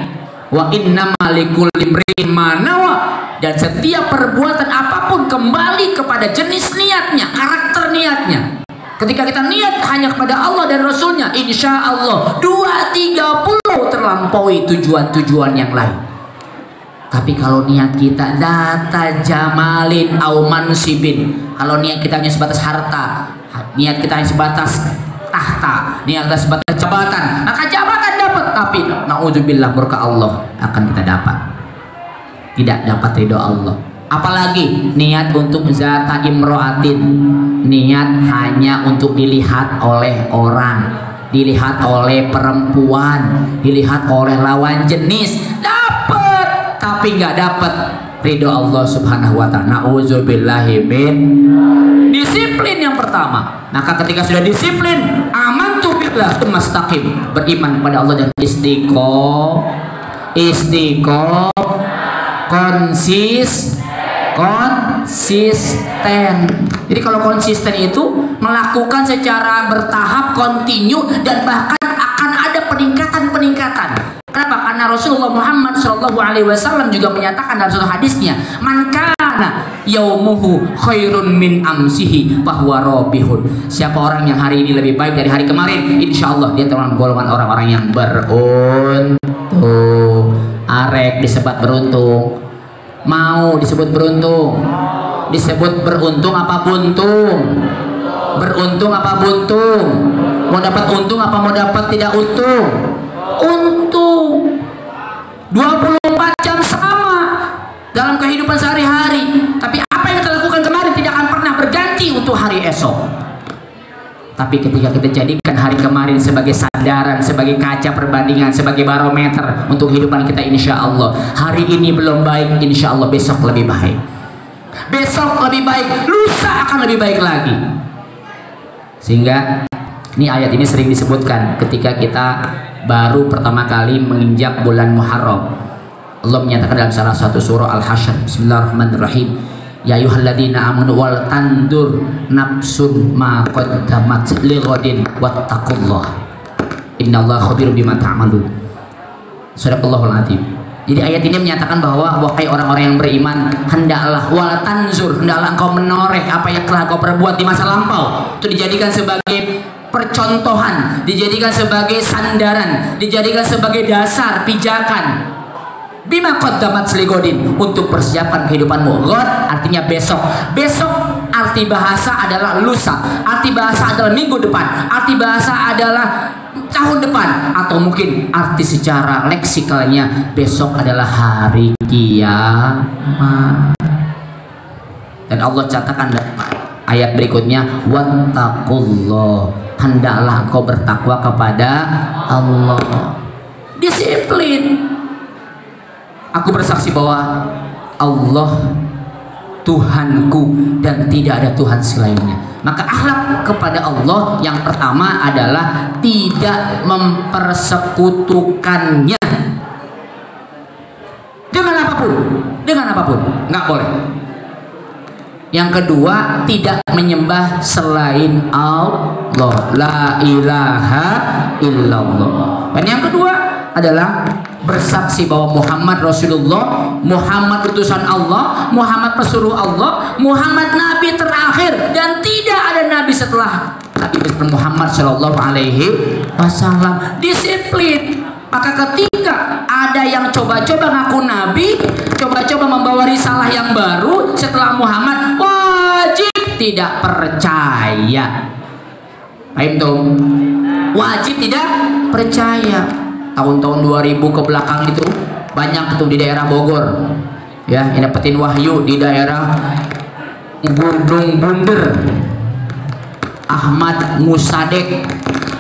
Wa innama likulli imri'in ma nawa, dan setiap perbuatan apapun kembali kepada jenis niatnya, karakter niatnya. Ketika kita niat hanya kepada Allah dan Rasulnya, insya Allah 2-30 terlampaui tujuan-tujuan yang lain. Tapi kalau niat kita data jamalin au mansibin, kalau niat kita hanya sebatas harta, niat kita hanya sebatas tahta, niat kita sebatas jabatan, maka jabatan dapat, tapi naudzubillah murka Allah akan kita dapat, tidak dapat ridho Allah. Apalagi niat untuk zata imro'atin, niat hanya untuk dilihat oleh orang, dilihat oleh perempuan, dilihat oleh lawan jenis, dapat tapi nggak dapat ridho Allah subhanahu wa ta'ala. Na'udzubillahi min. Disiplin yang pertama. Maka ketika sudah disiplin, amantu billah mustaqim, beriman kepada Allah dan konsisten. Jadi kalau konsisten itu melakukan secara bertahap, kontinu, dan bahkan akan ada peningkatan. Kenapa? Karena Rasulullah Muhammad SAW juga menyatakan dalam satu hadisnya, man kana yaumuhu khairun min amsihi bahwa robihun. Siapa orang yang hari ini lebih baik dari hari kemarin, insya Allah dia termasuk golongan orang-orang yang beruntung. Arek disebut beruntung. Mau disebut beruntung? Disebut beruntung apa buntung? Beruntung apa buntung? Mau dapat untung apa mau dapat tidak untung? Untung. 24 jam sama dalam kehidupan sehari-hari. Tapi apa yang kita lakukan kemarin tidak akan pernah berganti untuk hari esok. Tapi ketika kita jadikan hari kemarin sebagai sandaran, sebagai kaca perbandingan, sebagai barometer untuk kehidupan kita, insya Allah hari ini belum baik, insya Allah besok lebih baik, besok lebih baik, lusa akan lebih baik lagi. Sehingga ini ayat ini sering disebutkan ketika kita baru pertama kali menginjak bulan Muharram. Allah menyatakan dalam salah satu surah Al-Hasyr, bismillahirrahmanirrahim, ya ayyuhalladzina amanu wal tandur nafsun ma qaddamat lighadin wattaqullah innallaha khabirum bima ta'malun. Shadaqallahul azim. Jadi ayat ini menyatakan bahwa wahai orang-orang yang beriman, hendaklah wal tanzur, hendaklah engkau menoreh apa yang telah kau perbuat di masa lampau. Itu dijadikan sebagai percontohan, dijadikan sebagai sandaran, dijadikan sebagai dasar pijakan. Bima qaddamat ligodin, untuk persiapan kehidupanmu. God artinya besok. Besok arti bahasa adalah lusa, arti bahasa adalah minggu depan, arti bahasa adalah tahun depan, atau mungkin arti secara leksikalnya besok adalah hari kiamat. Dan Allah catatkan dalam ayat berikutnya, wattaqullah, hendaklah engkau bertakwa kepada Allah. Disiplin. Aku bersaksi bahwa Allah Tuhanku dan tidak ada Tuhan selainnya. Maka akhlak kepada Allah yang pertama adalah tidak mempersekutukannya dengan apapun, nggak boleh. Yang kedua, tidak menyembah selain Allah, la ilaha illallah. Dan yang kedua adalah bersaksi bahwa Muhammad Rasulullah, Muhammad utusan Allah, Muhammad pesuruh Allah, Muhammad Nabi terakhir, dan tidak ada Nabi setelah Nabi Muhammad Shallallahu Alaihi Wasallam. Disiplin. Maka ketika ada yang coba-coba ngaku Nabi, coba-coba membawa risalah yang baru setelah Muhammad, wajib tidak percaya. Paham tuh? Wajib tidak percaya. Tahun-tahun 2000 ke belakang itu banyak tuh di daerah Bogor, ya, yang dapetin wahyu di daerah Gunung Bunder. Ahmad Musadek,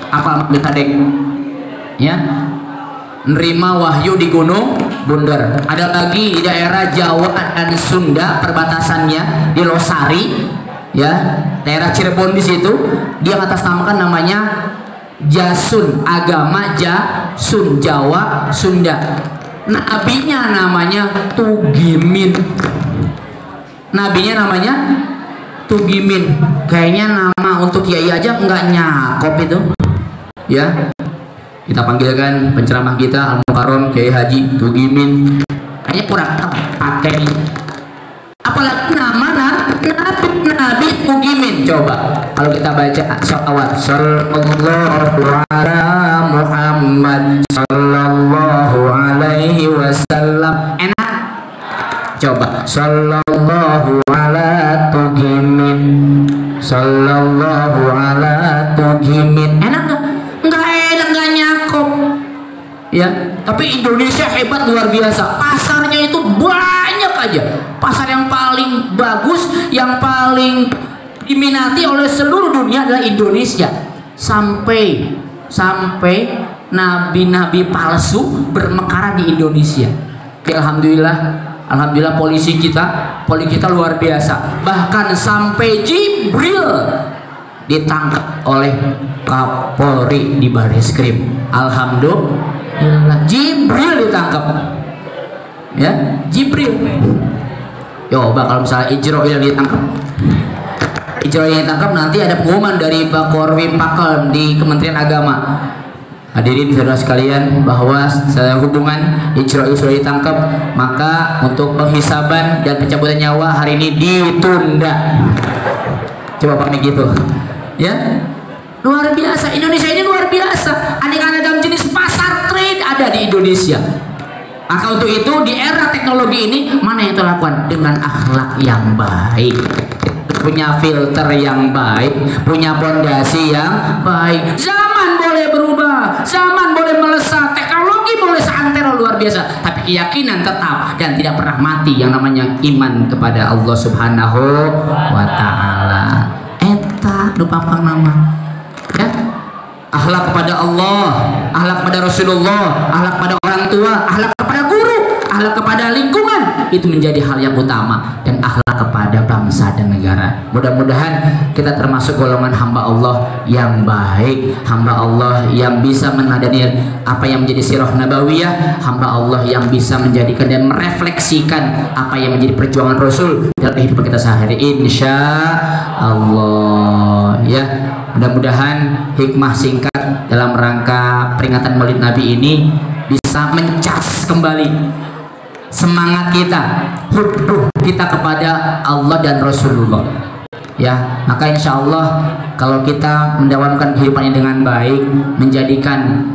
apa Musadek? Ya, nerima wahyu di Gunung Bunder. Ada lagi di daerah Jawa dan Sunda perbatasannya di Losari, ya, daerah Cirebon di situ. Dia ngatasnamakan namanya Jasun, agama Jasun, Jawa Sunda. Nabinya namanya Tugimin. Nabinya namanya Tugimin. Kayaknya nama untuk kiai aja nggak nyakop itu, ya. Kita panggilkan penceramah kita Al-Mukarram Kiai Haji Tugimin. Kayaknya kurang pakai. Apalagi nama Nabi Tugimin. Coba kalau kita baca sholawat sallallahu ala Muhammad sallallahu alaihi wasallam, enak. Coba sallallahu ala Tugimin, sallallahu ala Tugimin, enak nggak? Nggak enak, nggak nyakop, ya. Tapi Indonesia hebat luar biasa. Pasarnya itu banyak aja. Pasar yang paling bagus, yang paling diminati oleh seluruh dunia adalah Indonesia. Sampai nabi-nabi palsu bermekaran di Indonesia. Oke, alhamdulillah polisi kita luar biasa. Bahkan sampai Jibril ditangkap oleh Kapolri di Bareskrim. Alhamdulillah, Jibril ditangkap, ya, Jibril. Coba kalau misalnya Ijroil ditangkap, nanti ada pengumuman dari Bakorwim Pakel di Kementerian Agama. Hadirin saudara sekalian, bahwa hubungan Ijroil sudah ditangkap, maka untuk penghisaban dan pencabutan nyawa hari ini ditunda. Coba pakai gitu, ya. Luar biasa, Indonesia ini luar biasa. Aneka-aneka jenis pasar trade ada di Indonesia. Maka untuk itu di era teknologi ini, mana yang terlakukan dengan akhlak yang baik, punya filter yang baik, punya pondasi yang baik. Zaman boleh berubah, zaman boleh melesat, teknologi boleh seantero luar biasa, tapi keyakinan tetap dan tidak pernah mati yang namanya iman kepada Allah Subhanahu wa Ta'ala. Eta lupa nama, ya. Akhlak kepada Allah, akhlak kepada Rasulullah, akhlak kepada orang tua, akhlak kepada guru, akhlak kepada lingkungan, itu menjadi hal yang utama, dan akhlak kepada bangsa dan negara. Mudah-mudahan kita termasuk golongan hamba Allah yang baik, hamba Allah yang bisa menadani apa yang menjadi sirah nabawiyah, hamba Allah yang bisa menjadikan dan merefleksikan apa yang menjadi perjuangan Rasul dalam kehidupan kita sehari, insya Allah, ya. Mudah-mudahan hikmah singkat dalam rangka peringatan Maulid Nabi ini bisa mencas kembali semangat kita, hubbuh kita kepada Allah dan Rasulullah, ya. Maka insya Allah kalau kita mendawamkan kehidupan ini dengan baik, menjadikan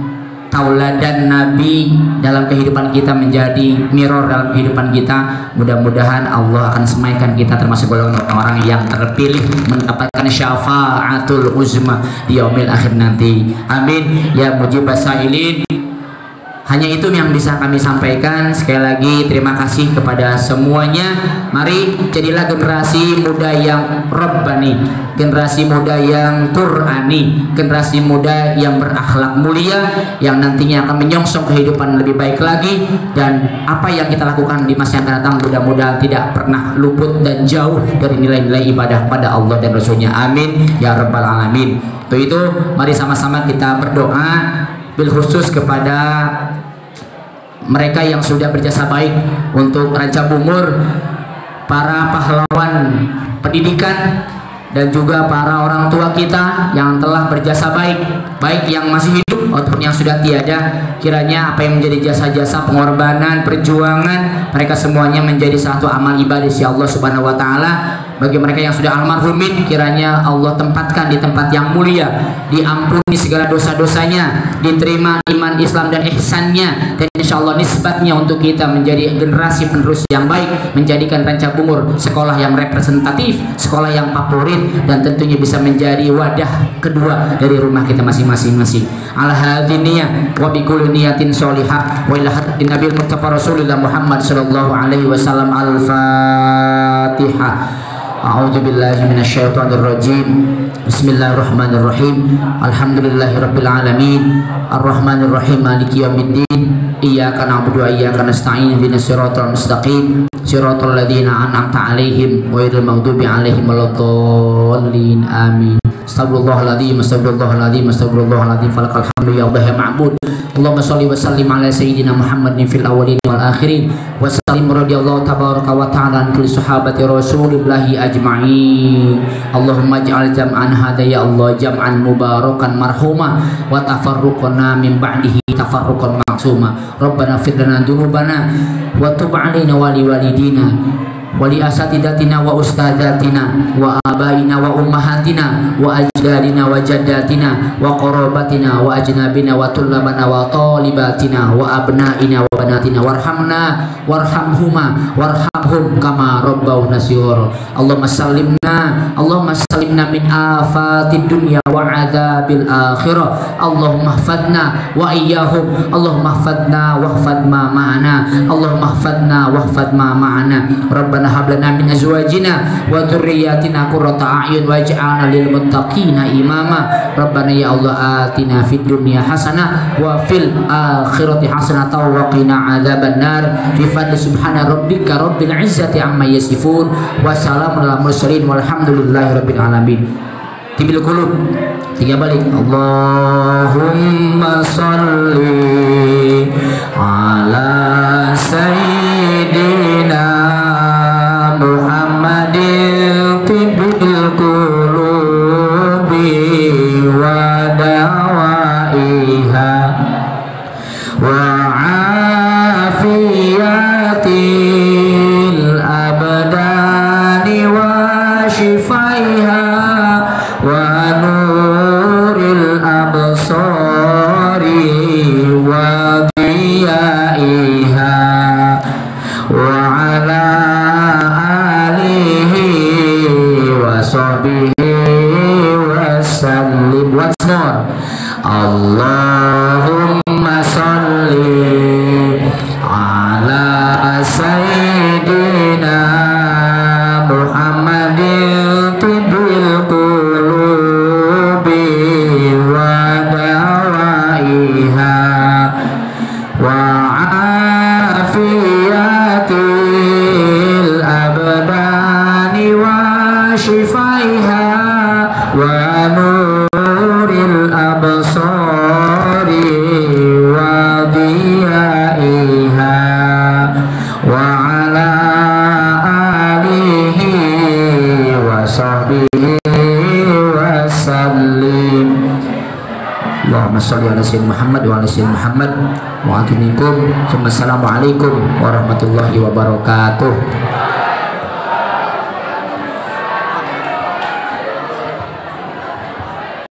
tauladan Nabi dalam kehidupan kita, menjadi mirror dalam kehidupan kita, mudah-mudahan Allah akan semaikan kita termasuk golongan orang yang terpilih mendapatkan syafaatul uzma di yaumil akhir nanti. Amin ya mujibas sailin. Hanya itu yang bisa kami sampaikan. Sekali lagi terima kasih kepada semuanya. Mari jadilah generasi muda yang Rabbani, generasi muda yang Qur'ani, generasi muda yang berakhlak mulia, yang nantinya akan menyongsong kehidupan lebih baik lagi. Dan apa yang kita lakukan di masa yang akan datang mudah-mudahan tidak pernah luput dan jauh dari nilai-nilai ibadah pada Allah dan Rasulnya. Amin ya Rabbal Alamin. Untuk itu mari sama-sama kita berdoa bil khusus kepada mereka yang sudah berjasa baik untuk Ranca Bungur, para pahlawan pendidikan, dan juga para orang tua kita yang telah berjasa baik, baik yang masih hidup ataupun yang sudah tiada, kiranya apa yang menjadi jasa-jasa pengorbanan, perjuangan mereka semuanya menjadi satu amal ibadah si Allah Subhanahu wa taala. Bagi mereka yang sudah almarhumin, kiranya Allah tempatkan di tempat yang mulia, diampuni segala dosa-dosanya, diterima iman Islam dan ihsannya, dan insya Allah nisbatnya untuk kita menjadi generasi penerus yang baik, menjadikan Ranca Bungur sekolah yang representatif, sekolah yang favorit, dan tentunya bisa menjadi wadah kedua dari rumah kita masing-masing. Ala hadhihi niyyah wa bi kulli niyatin sholihah wa ila hadratin Nabil Mustafa Rasulillah Muhammad sallallahu alaihi wasallam. Al-Fatihah. A'udzu billahi minasyaitonir rajim. Bismillahirrahmanirrahim. Alhamdulillahirabbil alamin. Arrahmanir rahim. Maliki yaumiddin. Iyyaka na'budu wa iyyaka nasta'in. Ihdinas siratal mustaqim. Siratal ladzina an'amta 'alaihim ghairil maghdubi 'alaihim waladdallin. Amin. Astagfirullahaladzim, astagfirullahaladzim, astagfirullahaladzim. Falakal hamdu ya Allah ya ma'bud. Allahumma sholli wa sallim ala sayyidina Muhammadin fil awwalin wal akhirin. Wa sallim radhiyallahu tabaraka wa ta'ala an kulli sahabati rasulillahi ajma'in. Allahumma ij'al jam'an hadha ya Allah jam'an mubarakan marhuma wa tafarruqana min ba'dihi tafarruqan ma'suma. Rabbana ighfir lana dzunubana wa tub 'alaina wa li walidina wali asatidatina wa ustadatina wa abaina wa ummahatina wa ajdadina wa jaddatina wa qarabatina wa ajnabina wa tullabana wa talibatina wa abnaina wa banatina warhamna warhamhum kama rabbawna shighara. Allahumma sallimna min afatid dunya wa adzabil akhirah. Allahumma ihfadna wa iyyahum. Allahumma ihfadna wa ihfad ma ma'ana. Allahumma ihfadna wa ihfad ma ma'ana. Rabbana hab lana min azwajina wa dzurriyyatina qurrata a'yun waj'alna lil muttaqina imama. Rabbana ya Allah atina fid dunya hasanah wa fil akhirati hasanah wa qina adzabannar. Bi fadli subhana rabbika rabbil izzati amma yasifun wa salamun alal mursalin walhamdulillahi rabbil alamin. Tibil qulub, tiga balik. Allahumma sholli ala sayyidina Muhammadin tibil qulubi wa dawaiha wa afiyatil abdani wa shifaiha wa nuril absari wa diyaiha wa ala wasallim. Once more. Allahumma salli ala sayyidina Muhammadin tibil qulubi wa dawaiha wa afiyatil abdani wa shifaiha wa nuril absari wa diyaiha wa ala alihi wa sahbihi wa sallim. Allahumma sholli ala sayyidina Muhammad wa ala sayyidina Muhammad wa atumikum. Assalamualaikum warahmatullahi wabarakatuh.